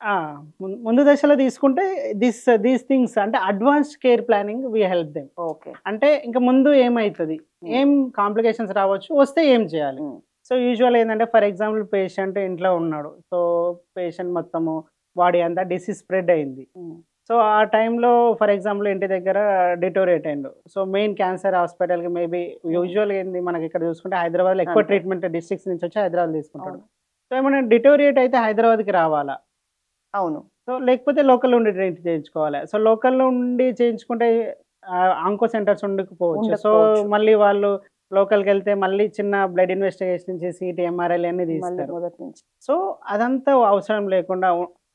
ఆ! ముందు దశలో తీసుకుంటే దీస్ థింగ్స్ అంటే advanced care planning we help them. Okay. అంటే ఇంక ముందు ఏమైతది? ఏం కాంప్లికేషన్స్ రావచ్చు? వస్తే ఏం చేయాలి? హ్మ్. సో, యూజువల్‌గా ఏందంటే ఫర్ ఎగ్జాంపుల్ పేషెంట్ ఇంట్లో ఉన్నాడు. సో, పేషెంట్ మొత్తము బాడీ అంతా డిసీజ్ స్ప్రెడ్ అయింది. హ్మ్. సో, ఆ టైంలో ఫర్ ఎగ్జాంపుల్ ఇంటి దగ్గర డిటోరియేట్ అయిండు. సో, మెయిన్ క్యాన్సర్ హాస్పిటల్‌కి మేబీ యూజువల్‌గా ఏంది మనకిక్కడ చూసుకుంటే హైదరాబాద్‌లో ఎక్కువ అంతే. ట్రీట్మెంట్ డిస్ట్రిక్ట్స్ నుంచి వచ్చి హైదరాబాద్ తీసుకుంటాడు. అవును. సో, ఏమన్నా డిటోరియేట్ అయితే హైదరాబాద్‌కి రావాలా? అవును. సో, లేకపోతే లోకల్‌లో ఉండి చేయించుకోవాలి. సో, లోకల్‌లో ఉండి చేయించుకుంటే ఆంకో సెంటర్స్ ఉండకపోవచ్చు. సో, ఉండకపోవచ్చు. మళ్ళీ వాళ్ళు లోకల్‌కెళ్తే మళ్ళీ చిన్న బ్లడ్ ఇన్వెస్టిగేషన్ చేసి సీటీ, ఎంఆర్ఐలు అన్నీ మళ్ళీ తీస్తారు. మొదటి నుంచి. సో, అదంతా అవసరం లేకుండా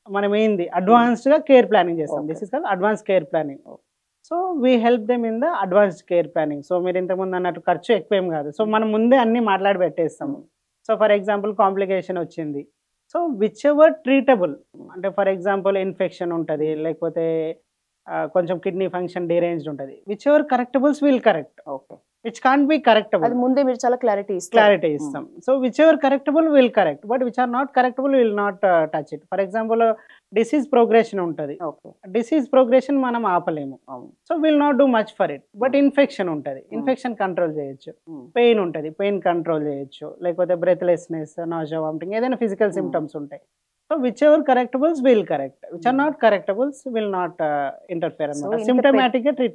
మనం ఏంది అడ్వాన్స్డ్‌గా కేర్ ప్లానింగ్ చేస్తాం. Okay. This is called advance care planning. So, we help them in the advanced care planning. So, మీరు ఇంతకుముందు అన్నట్టు ఖర్చు ఎక్కువేం కాదు. సో, మనం ముందే అన్నీ మాట్లాడి పెట్టేస్తాము. సో, ఫర్ ఎగ్జాంపుల్ కాంప్లికేషన్ వచ్చింది. సో, విచ్ ఎవర్ ట్రీటబుల్ అంటే ఫర్ ఎగ్జాంపుల్ ఇన్ఫెక్షన్ ఉంటది. లేకపోతే కొంచెం కిడ్నీ ఫంక్షన్ డిరేంజ్డ్ ఉంటది. Whichever correctables will correct. Okay. Which can't be correctable. అది ముందే మీరు చాలా క్లారిటీ ఇస్తారు. క్లారిటీ ఇస్తాం. So, whichever correctable will correct. But which are not correctable will not touch it. For example disease progression ఉంటది. Okay. Disease progression మనం ఆపలేము. అవును. So, will not do much for it. But infection ఉంటది. Infection control చేయొచ్చు. Pain ఉంటది. Pain control చేయొచ్చు. లేకపోతే breathlessness, nausea, vomiting ఏదైనా ఫిజికల్ సింప్టమ్స్ ఉంటాయి. So, whichever correctables will correct. Which are not correctables will not interfere so, అన్నమాట. ఇంత సిమ్ప్టమాటిక్‌గా treat